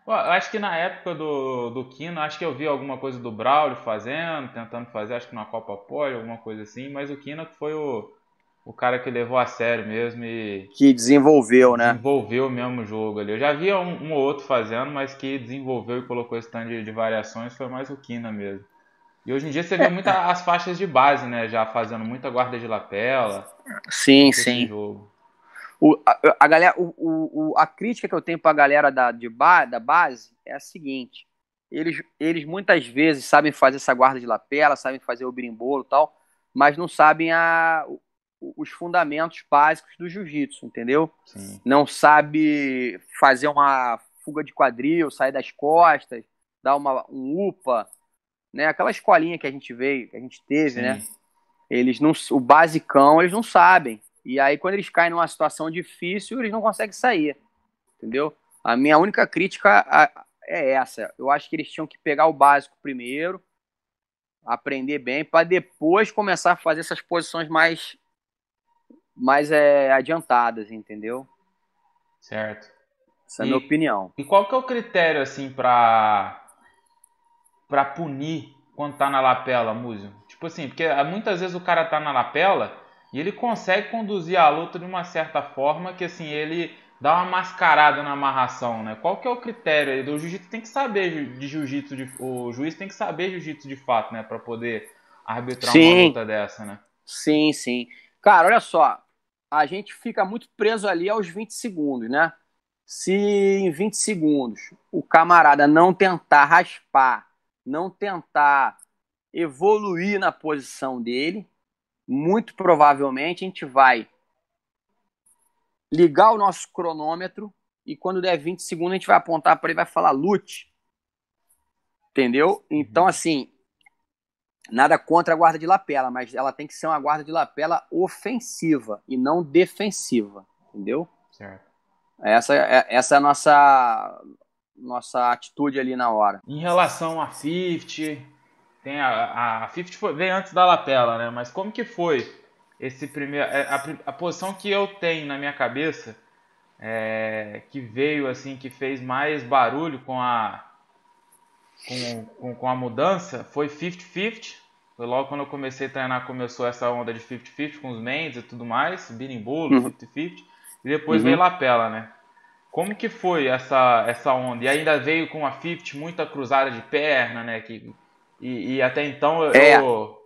Pô, eu acho que na época do Kino, acho que eu vi alguma coisa do Braulio fazendo, tentando fazer, acho que na Copa Polo, alguma coisa assim, mas o Kino foi o cara que levou a sério mesmo e Que desenvolveu, né? desenvolveu mesmo o jogo ali. Eu já vi um ou outro fazendo, mas que desenvolveu e colocou esse tanto de variações foi mais o Kina mesmo. E hoje em dia você vê muito as faixas de base, né? Já fazendo muita guarda de lapela, Sim, muito esse sim. jogo. A galera, a crítica que eu tenho pra galera da base é a seguinte: eles muitas vezes sabem fazer essa guarda de lapela, sabem fazer o birimbolo e tal, mas não sabem os fundamentos básicos do jiu-jitsu, entendeu? Sim. Não sabe fazer uma fuga de quadril, sair das costas, dar um upa, né? Aquela escolinha que a gente veio, que a gente teve, Sim. né? Eles não, o basicão eles não sabem. E aí, quando eles caem numa situação difícil, eles não conseguem sair. Entendeu? A minha única crítica é essa. Eu acho que eles tinham que pegar o básico primeiro, aprender bem, para depois começar a fazer essas posições mais adiantadas, entendeu? Certo. Essa é a minha E, opinião. e qual que é o critério, assim, pra punir quando tá na lapela, Múzio? Tipo assim, porque muitas vezes o cara tá na lapela e ele consegue conduzir a luta de uma certa forma que, assim, ele dá uma mascarada na amarração, né? Qual que é o critério aí? O jiu-jitsu tem que saber de jiu-jitsu, o juiz tem que saber jiu-jitsu de fato, né? Para poder arbitrar uma Sim, luta dessa, né? sim, sim. Cara, olha só, a gente fica muito preso ali aos 20 segundos, né? Se em 20 segundos o camarada não tentar raspar, não tentar evoluir na posição dele, muito provavelmente a gente vai ligar o nosso cronômetro e quando der 20 segundos a gente vai apontar para ele e vai falar lute, entendeu? Então, Uhum. assim, nada contra a guarda de lapela, mas ela tem que ser uma guarda de lapela ofensiva e não defensiva, entendeu? Certo. Essa é a nossa atitude ali na hora. Em relação a 50, tem a 50 veio antes da lapela, né? Mas como que foi esse primeiro. A posição que eu tenho na minha cabeça, que veio assim, que fez mais barulho com a mudança, foi 50-50. Foi logo quando eu comecei a treinar, começou essa onda de 50-50 com os mens e tudo mais, birimbolo, Uhum. 50-50. E depois veio Uhum. lapela, né? Como que foi essa onda? E ainda veio com a 50 muita cruzada de perna, né? E até então É, eu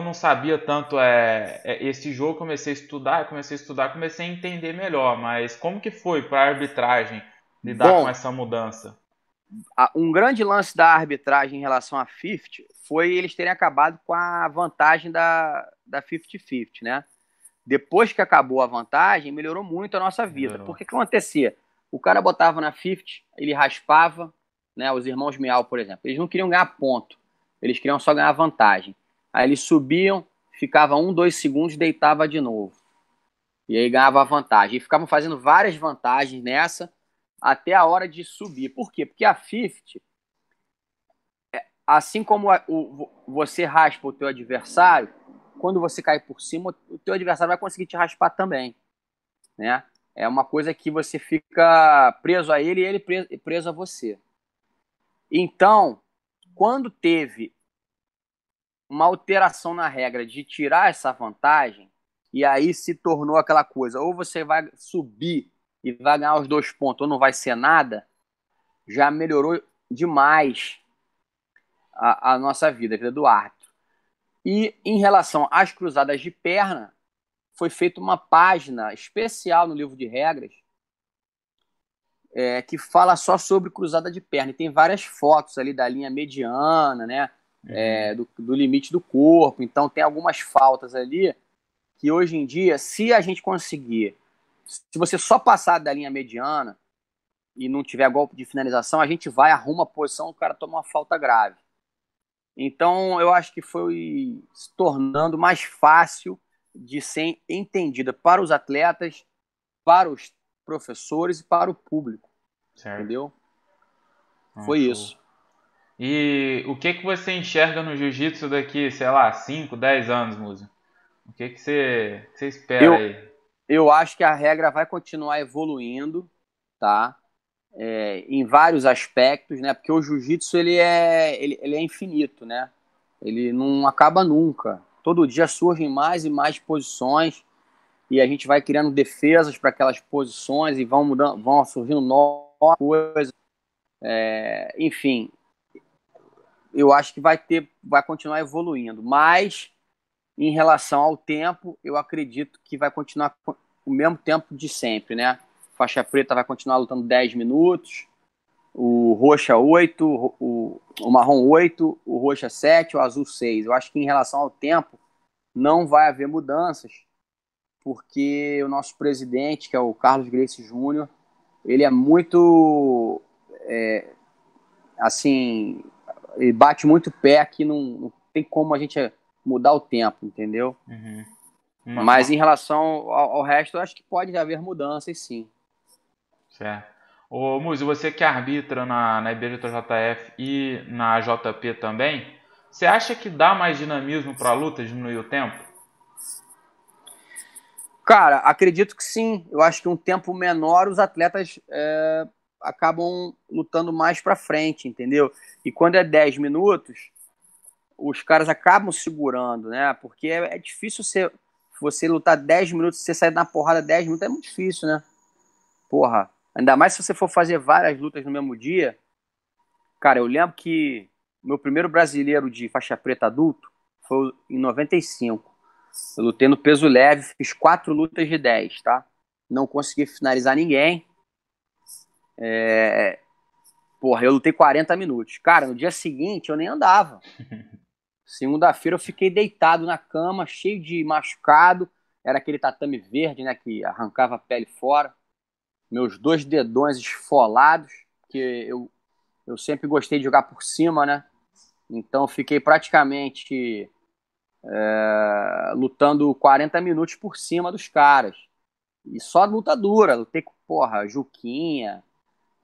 não sabia tanto esse jogo, comecei a entender melhor, mas como que foi para a arbitragem lidar com bom, essa mudança? um grande lance da arbitragem em relação a 50 foi eles terem acabado com a vantagem da 50-50, né? Depois que acabou a vantagem, melhorou muito a nossa vida. Melhorou. Porque que acontecia? O cara botava na 50, ele raspava, né? Os irmãos Miau, por exemplo, eles não queriam ganhar ponto, eles queriam só ganhar vantagem. Aí eles subiam, ficava 1, 2 segundos, deitava de novo. E aí ganhava a vantagem. E ficavam fazendo várias vantagens nessa até a hora de subir. Por quê? Porque a 50, assim como você raspa o teu adversário, quando você cai por cima, o teu adversário vai conseguir te raspar também, né? É uma coisa que você fica preso a ele e ele preso a você. Então, quando teve uma alteração na regra de tirar essa vantagem, e aí se tornou aquela coisa, ou você vai subir e vai ganhar os 2 pontos, ou não vai ser nada, já melhorou demais a nossa vida, a vida do árbitro. E em relação às cruzadas de perna, foi feita uma página especial no livro de regras que fala só sobre cruzada de perna. E tem várias fotos ali da linha mediana, né? Uhum. Do limite do corpo. Então tem algumas faltas ali que hoje em dia, se a gente conseguir, se você só passar da linha mediana e não tiver golpe de finalização, a gente vai, arruma a posição, o cara toma uma falta grave. Então eu acho que foi se tornando mais fácil de ser entendida para os atletas, para os professores e para o público, Certo. entendeu? Um Foi show. isso. E o que que você enxerga no jiu-jitsu daqui, sei lá, 5, 10 anos, Musa? O que que você espera Eu, aí? eu acho que a regra vai continuar evoluindo, tá? Em vários aspectos, né? Porque o jiu-jitsu ele é infinito, né? Ele não acaba nunca. Todo dia surgem mais e mais posições e a gente vai criando defesas para aquelas posições e vão mudando, vão surgindo novas coisas. Enfim, eu acho que vai continuar evoluindo. Mas em relação ao tempo, eu acredito que vai continuar com o mesmo tempo de sempre, né? Faixa preta vai continuar lutando 10 minutos, o roxa 8, o marrom 8, o roxa 7, o azul 6. Eu acho que em relação ao tempo, não vai haver mudanças, porque o nosso presidente, que é o Carlos Gracie Júnior, ele é muito, assim, ele bate muito pé que não tem como a gente mudar o tempo, entendeu? Uhum. Mas em relação ao resto, eu acho que pode haver mudanças, sim. Certo. Ô, Muzi, você que arbitra na IBJJF e na JP também, você acha que dá mais dinamismo para a luta, diminuir o tempo? Cara, acredito que sim. Eu acho que um tempo menor os atletas acabam lutando mais para frente, entendeu? E quando é 10 minutos, os caras acabam segurando, né? Porque é difícil você você lutar 10 minutos, você sair na porrada 10 minutos é muito difícil, né? Porra, ainda mais se você for fazer várias lutas no mesmo dia. Cara, eu lembro que meu primeiro brasileiro de faixa preta adulto foi em 95. Eu lutei no peso leve, fiz 4 lutas de 10, tá? Não consegui finalizar ninguém. Porra, eu lutei 40 minutos. Cara, no dia seguinte eu nem andava. Segunda-feira eu fiquei deitado na cama, cheio de machucado. Era aquele tatame verde, né, que arrancava a pele fora. Meus 2 dedões esfolados, porque eu sempre gostei de jogar por cima, né? Então fiquei praticamente lutando 40 minutos por cima dos caras. E só luta dura. Lutei com, porra, Juquinha,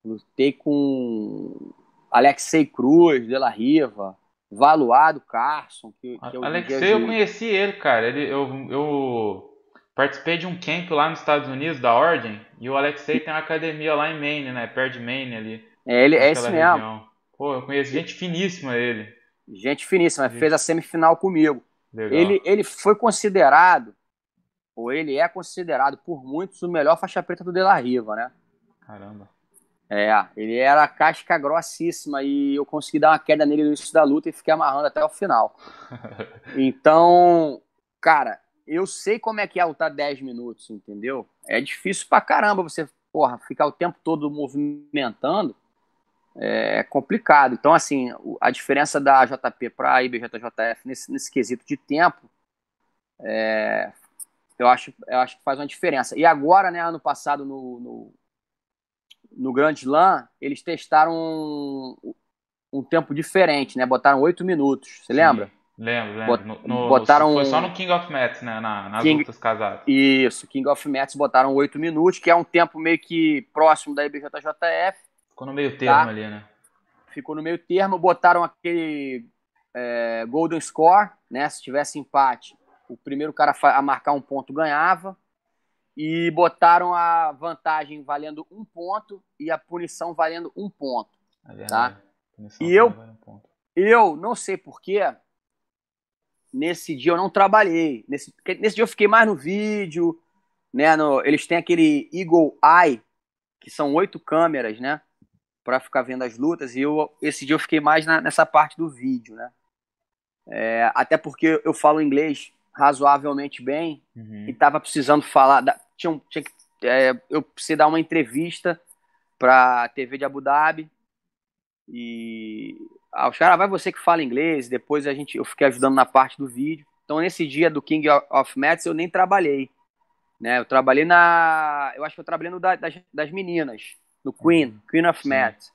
lutei com Alexei Cruz, De La Riva, Valuado, Carson, que hoje em dia é Alexei, eu juiz. conheci ele, cara. Eu participei de um camp lá nos Estados Unidos, da Ordem, e o Alexei tem uma academia lá em Maine, né? Perto de Maine ali, É naquela esse mesmo. região. Pô, eu conheço gente finíssima ele. Gente finíssima, fez a Gente, semifinal comigo. legal. Ele foi considerado, ou ele é considerado por muitos, o melhor faixa preta do De La Riva, né? Caramba. Ele era casca grossíssima e eu consegui dar uma queda nele no início da luta e fiquei amarrando até o final. Então, cara, eu sei como é que é lutar 10 minutos, entendeu? É difícil pra caramba você, porra, ficar o tempo todo movimentando. É complicado. Então, assim, a diferença da JP para a IBJJF nesse quesito de tempo, eu acho que faz uma diferença. E agora, né, ano passado, no Grand Slam, eles testaram um tempo diferente, né? Botaram 8 minutos, você Sim, lembra? lembro. Foi só Botaram no King of Mets, né? Nas King, lutas casadas. isso, King of Mets botaram 8 minutos, que é um tempo meio que próximo da IBJJF, Ficou no meio termo tá? ali, né? Ficou no meio termo, botaram aquele Golden Score, né? Se tivesse empate, o primeiro cara a marcar um ponto ganhava. E botaram a vantagem valendo 1 ponto e a punição valendo 1 ponto. É verdade. Tá? Punição E também vale um ponto. eu não sei porquê, nesse dia eu não trabalhei. Nesse dia eu fiquei mais no vídeo, né? Eles têm aquele Eagle Eye, que são 8 câmeras, né? Pra ficar vendo as lutas. E esse dia eu fiquei mais nessa parte do vídeo, né? Até porque eu falo inglês razoavelmente bem e tava precisando falar. Eu precisei dar uma entrevista pra TV de Abu Dhabi. E os caras, vai você que fala inglês. Depois eu fiquei ajudando na parte do vídeo. Então, nesse dia do King of Mets, eu nem trabalhei. Né? Eu trabalhei eu acho que eu trabalhei no das meninas, no Queen of Mets.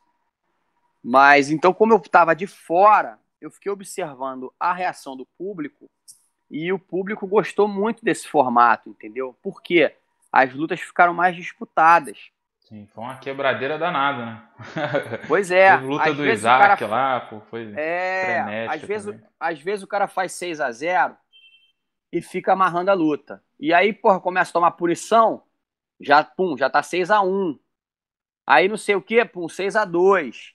Mas, então, como eu tava de fora, eu fiquei observando a reação do público e o público gostou muito desse formato, entendeu? Por quê? As lutas ficaram mais disputadas. Sim, foi uma quebradeira danada, né? Pois é, Teve luta às do vezes o cara Isaac lá, pô, foi frenética também. às vezes o cara faz 6-0 e fica amarrando a luta. E aí, porra, começa a tomar punição, já tá 6-1. Aí não sei o quê, 6-2,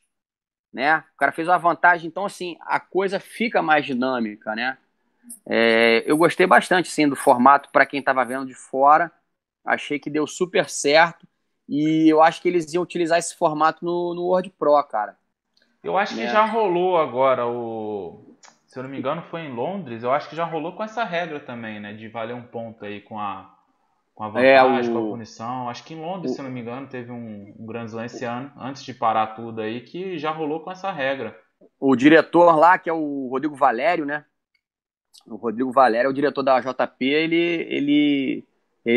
né? O cara fez uma vantagem, então assim, a coisa fica mais dinâmica, né? Eu gostei bastante, sim, do formato para quem tava vendo de fora. Achei que deu super certo. E eu acho que eles iam utilizar esse formato no World Pro, cara. Eu acho que Né? já rolou agora se eu não me engano foi em Londres, eu acho que já rolou com essa regra também, né, de valer um ponto aí com a vantagem, com a punição. Acho que em Londres, se eu não me engano, teve um Grand Slam esse ano, antes de parar tudo aí, que já rolou com essa regra. O diretor lá, que é o Rodrigo Valério, né? O Rodrigo Valério é o diretor da JP, ele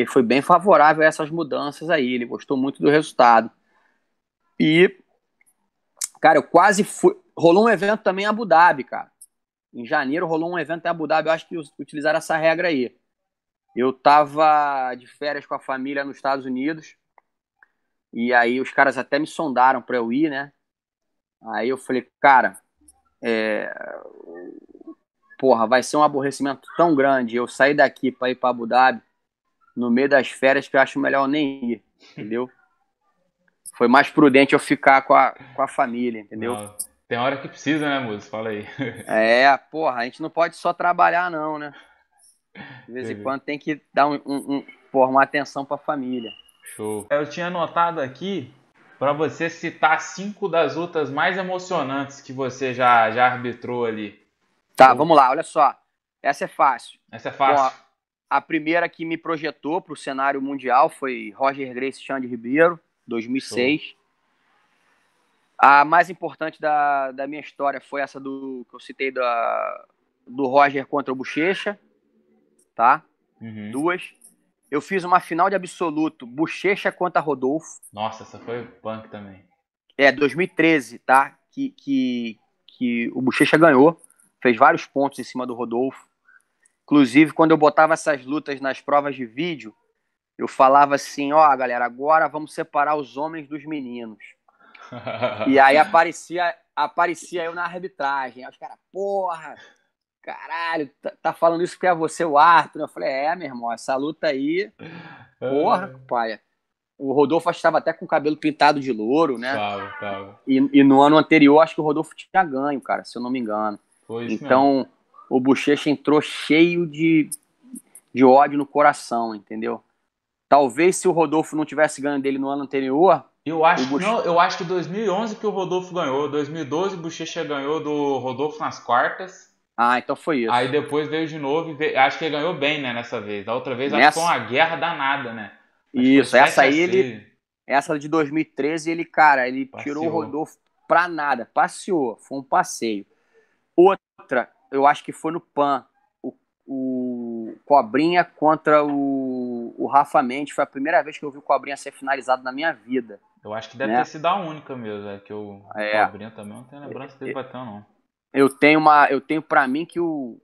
foi bem favorável a essas mudanças aí, ele gostou muito do resultado. E, cara, eu quase fui. Rolou um evento também em Abu Dhabi, cara. Em janeiro rolou um evento em Abu Dhabi, eu acho que utilizaram essa regra aí. Eu tava de férias com a família nos Estados Unidos, e aí os caras até me sondaram pra eu ir, né? Aí eu falei, cara, porra, vai ser um aborrecimento tão grande eu sair daqui pra ir pra Abu Dhabi no meio das férias que eu acho melhor eu nem ir, entendeu? Foi mais prudente eu ficar com a família, entendeu? Não, tem hora que precisa, né, Muzi? Fala aí. Porra, a gente não pode só trabalhar não, né? De vez em Beleza. quando tem que dar pôr uma atenção pra família. Show. Eu tinha anotado aqui para você citar 5 das lutas mais emocionantes que você já arbitrou ali. Tá, Eu- vamos lá, olha só. Essa é fácil. Essa é Bom, fácil. a primeira que me projetou para o cenário mundial foi Roger Gracie e Xande Ribeiro, Show. 2006. A mais importante da minha história foi essa que eu citei do Roger contra o Bochecha, tá? Uhum. Duas. Eu fiz uma final de absoluto, Bochecha contra Rodolfo. Nossa, essa foi punk também. 2013, tá? Que o Bochecha ganhou, fez vários pontos em cima do Rodolfo. Inclusive, quando eu botava essas lutas nas provas de vídeo, eu falava assim, ó, galera, agora vamos separar os homens dos meninos. E aí aparecia eu na arbitragem. Aí os caras, porra, caralho, tá falando isso porque é você, o Arthur. Eu falei, meu irmão, essa luta aí, porra, pai. O Rodolfo estava até com o cabelo pintado de louro, né? Tava. E no ano anterior, acho que o Rodolfo tinha ganho, cara, se eu não me engano. Foi isso mesmo. Então, o Bochecha entrou cheio de ódio no coração, entendeu? Talvez se o Rodolfo não tivesse ganho dele no ano anterior... Eu acho que 2011 que o Rodolfo ganhou. 2012 o Bochecha ganhou do Rodolfo nas quartas. Então foi isso. Aí depois veio de novo acho que ele ganhou bem, né, nessa vez. Da outra vez acho que foi uma guerra danada, né? Isso, essa aí Essa de 2013 ele, cara, ele passeou. Tirou o Rodolfo pra nada, passeou, foi um passeio. Outra, eu acho que foi no PAN, o Cobrinha contra o Rafa Mendes, foi a primeira vez que eu vi o Cobrinha ser finalizado na minha vida. Eu acho que deve ter sido a única mesmo, que o Cobrinha também não tem lembrança dele bateu, não. Eu tenho pra mim que o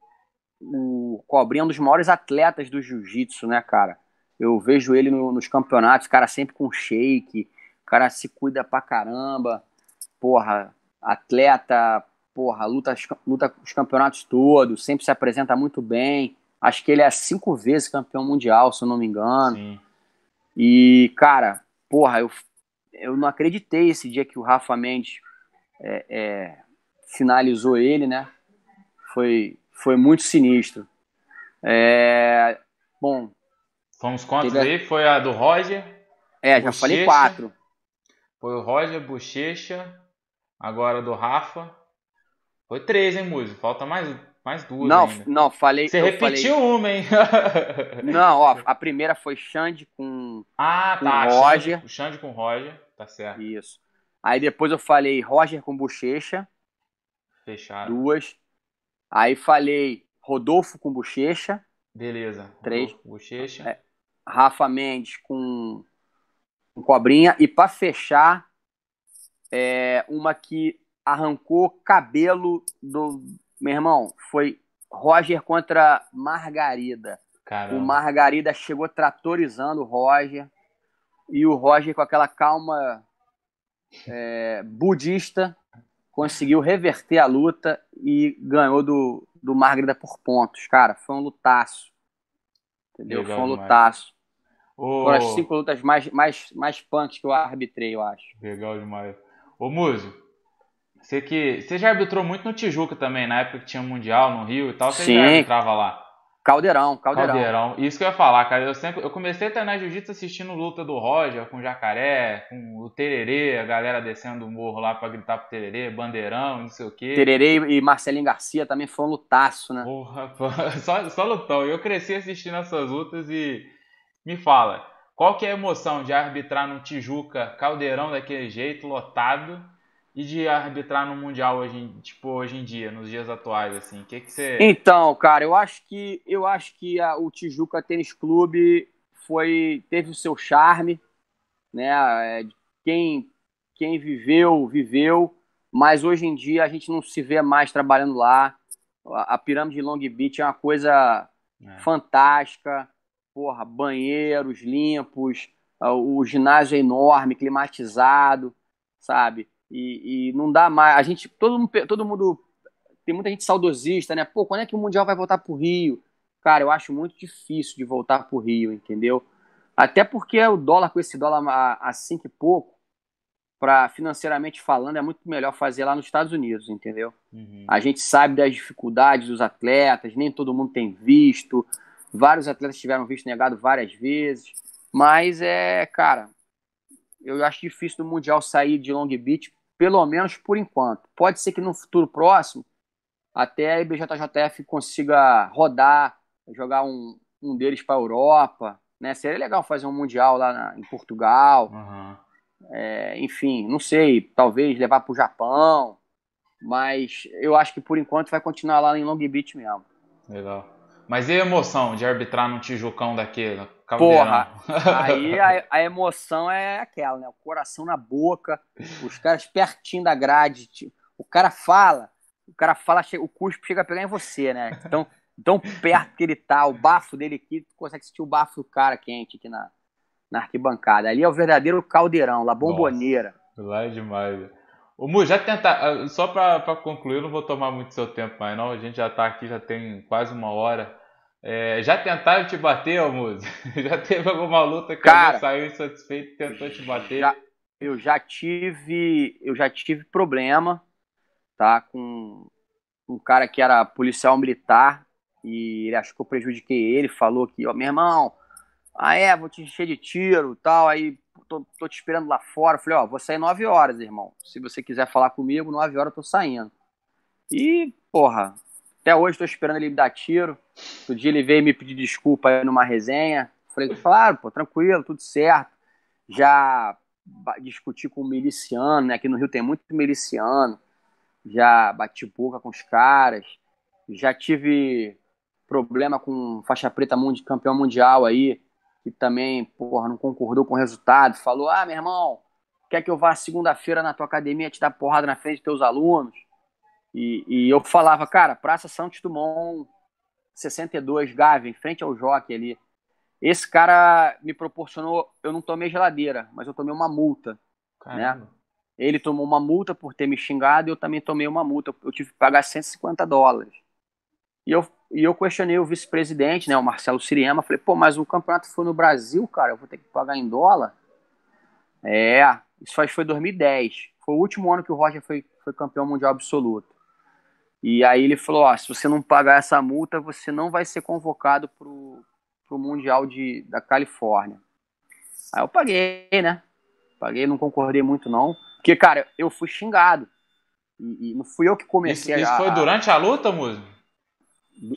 Cobrinha é um dos maiores atletas do jiu-jitsu, né, cara? Eu vejo ele nos campeonatos, cara sempre com shake, o cara se cuida pra caramba, porra, atleta, porra, luta os campeonatos todos, sempre se apresenta muito bem. Acho que ele é 5 vezes campeão mundial, se eu não me engano. Sim. E, cara, porra, eu não acreditei esse dia que o Rafa Mendes finalizou ele, né? Foi muito sinistro. Bom. Fomos quantos aí? Foi a do Roger? Já falei 4. Foi o Roger, Bochecha, agora do Rafa. Foi 3, hein, Muzi? Falta mais 2 ainda. Não, falei... Você repetiu uma, hein? Não, ó, a primeira foi Xande com Roger. Xande com Roger, tá certo. Isso. Aí depois eu falei Roger com Bochecha. Fechado. 2. Aí falei Rodolfo com Bochecha. Beleza. 3. Bochecha. Rafa Mendes com Cobrinha. E pra fechar, uma que arrancou cabelo do... Meu irmão, foi Roger contra Margarida. Caramba. O Margarida chegou tratorizando o Roger. E o Roger, com aquela calma budista, conseguiu reverter a luta e ganhou do Margarida por pontos. Cara, foi um lutaço. Entendeu? Legal, foi um lutaço. Foram as 5 lutas mais punks que eu arbitrei, eu acho. Legal demais. Ô, Múzio, você já arbitrou muito no Tijuca também, na época que tinha Mundial no Rio e tal, você já arbitrava lá? Caldeirão. Isso que eu ia falar, cara. Eu comecei a treinar jiu-jitsu assistindo luta do Roger com o Jacaré, com o Tererê, a galera descendo o morro lá pra gritar pro Tererê, bandeirão, não sei o quê. Tererê e Marcelinho Garcia também foi um lutaço, né? Porra, só lutão. Eu cresci assistindo essas lutas e me fala, qual que é a emoção de arbitrar no Tijuca, Caldeirão daquele jeito, lotado, e de arbitrar no Mundial hoje em dia, nos dias atuais, assim? O que você... Então, cara, eu acho que o Tijuca Tênis Clube teve o seu charme, né? Quem viveu, mas hoje em dia a gente não se vê mais trabalhando lá. A pirâmide de Long Beach é uma coisa fantástica, porra, banheiros limpos, o ginásio é enorme, climatizado, sabe? E não dá mais. Todo mundo. Tem muita gente saudosista, né? Pô, quando é que o Mundial vai voltar pro Rio? Cara, eu acho muito difícil de voltar pro Rio, entendeu? Até porque o dólar, com esse dólar a 5 e pouco, financeiramente falando, é muito melhor fazer lá nos Estados Unidos, entendeu? Uhum. A gente sabe das dificuldades dos atletas, nem todo mundo tem visto, Vários atletas tiveram visto negado várias vezes. Mas cara, eu acho difícil do Mundial sair de Long Beach, pelo menos por enquanto. Pode ser que no futuro próximo até a IBJJF consiga rodar, jogar um deles para a Europa, né? Seria legal fazer um Mundial lá em Portugal. Uhum. Enfim, não sei, talvez levar para o Japão, mas eu acho que por enquanto vai continuar lá em Long Beach mesmo. Legal. Mas e a emoção de arbitrar num Tijucão daquele, Caldeirão? Porra, aí a emoção é aquela, né? O coração na boca, os caras pertinho da grade, o cara fala, o cuspe chega a pegar em você, né? Então, tão perto que ele tá, o bafo dele aqui, tu consegue sentir o bafo do cara quente aqui na arquibancada. Ali é o verdadeiro caldeirão, La Nossa, Bombonera. lá é demais. Ô, Mu, já tentar, só pra concluir, eu não vou tomar muito seu tempo mais não, a gente já tá aqui, já tem quase uma hora. Já tentaram te bater, ô Muzi? Já teve alguma luta que alguém Cara, saiu insatisfeito e tentou te bater? já, eu já tive problema, tá? Com um cara que era policial militar e ele achou que eu prejudiquei ele, falou que, ó, meu irmão, vou te encher de tiro e tal, aí tô te esperando lá fora. Eu falei, ó, vou sair 9 horas, irmão. Se você quiser falar comigo, 9 horas eu tô saindo. E, porra, até hoje tô esperando ele me dar tiro. Outro dia ele veio me pedir desculpa aí numa resenha. Falei, claro, pô, tranquilo, tudo certo. Já discuti com um miliciano, né? Aqui no Rio tem muito miliciano. Já bati boca com os caras. Já tive problema com faixa preta campeão mundial aí, que também, porra, não concordou com o resultado. Falou, meu irmão, quer que eu vá segunda-feira na tua academia te dar porrada na frente dos teus alunos? E eu falava, cara, Praça Santos Dumont, 62, Gávea, em frente ao Jockey ali. Esse cara me proporcionou, eu não tomei geladeira, mas eu tomei uma multa, né? Caramba. Ele tomou uma multa por ter me xingado e eu também tomei uma multa. Eu tive que pagar US$ 150. E eu questionei o vice-presidente, né, o Marcelo Siriema. Falei, pô, mas o campeonato foi no Brasil, cara, eu vou ter que pagar em dólar? Isso foi 2010. Foi o último ano que o Roger foi campeão mundial absoluto. E aí ele falou, ó, se você não pagar essa multa, você não vai ser convocado pro Mundial da Califórnia. Aí eu paguei, né? Paguei, não concordei muito não. Porque, cara, eu fui xingado. E não fui eu que comecei Isso foi durante a luta, Muzi?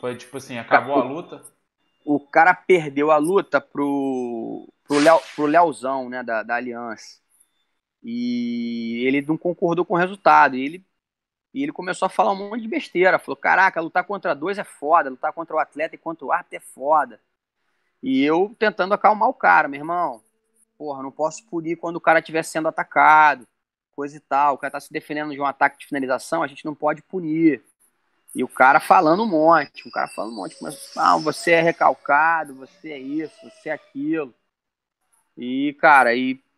Foi tipo assim, acabou a luta? O cara perdeu a luta pro Leozão, né, da Aliança. E ele não concordou com o resultado. E ele começou a falar um monte de besteira. Falou, caraca, lutar contra dois é foda, lutar contra o atleta e contra o árbitro é foda. E eu tentando acalmar o cara, meu irmão. Porra, não posso punir quando o cara estiver sendo atacado, coisa e tal. O cara tá se defendendo de um ataque de finalização, a gente não pode punir. E o cara falando um monte, mas você é recalcado, você é isso, você é aquilo. E, cara,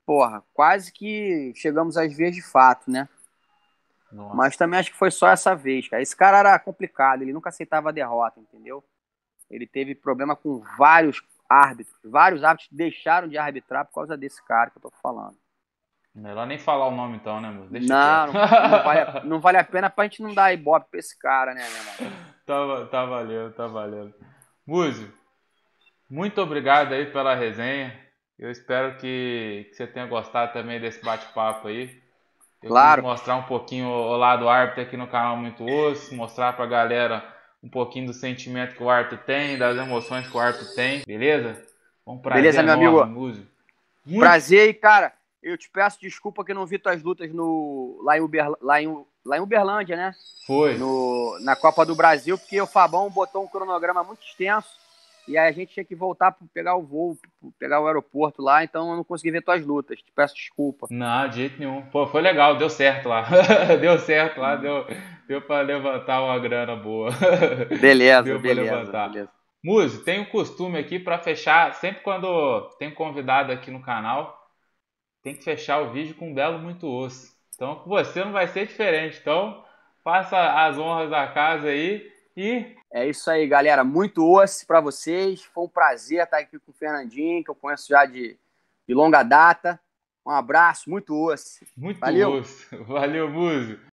porra, quase que chegamos às vias de fato, né? Nossa. Mas também acho que foi só essa vez, cara. Esse cara era complicado, ele nunca aceitava a derrota, entendeu? Ele teve problema com vários árbitros. Vários árbitros deixaram de arbitrar por causa desse cara que eu tô falando. Melhor nem falar o nome então, né, Muzi? Deixa Não, quieto. não vale a pena pra gente não dar ibope pra esse cara, né, meu irmão? Tá valendo, tá valendo. Muzi, muito obrigado aí pela resenha. Eu espero que você tenha gostado também desse bate-papo aí. Eu quis Claro. mostrar um pouquinho o lado árbitro aqui no canal Muito Osso, mostrar pra galera um pouquinho do sentimento que o árbitro tem, das emoções que o árbitro tem, beleza? Um prazer Beleza, meu enorme, amigo? Muzi. Muito. Prazer e, cara, eu te peço desculpa que eu não vi tuas lutas lá em Uberlândia, né? Foi. Na Copa do Brasil, porque o Fabão botou um cronograma muito extenso e aí a gente tinha que voltar para pegar o voo, pegar o aeroporto lá, então eu não consegui ver tuas lutas. Te peço desculpa. Não, de jeito nenhum. Pô, foi legal, deu certo lá. Deu certo lá, deu pra levantar uma grana boa. Beleza, Deu pra beleza, levantar. beleza. Muzi, tem um costume aqui pra fechar, sempre quando tem convidado aqui no canal, tem que fechar o vídeo com um belo muito osso. Então com você não vai ser diferente. Então faça as honras da casa aí e É isso aí, galera. Muito osso para vocês. Foi um prazer estar aqui com o Fernandinho, que eu conheço já de longa data. Um abraço, muito osso. muito Valeu! osso. Valeu, Muzi.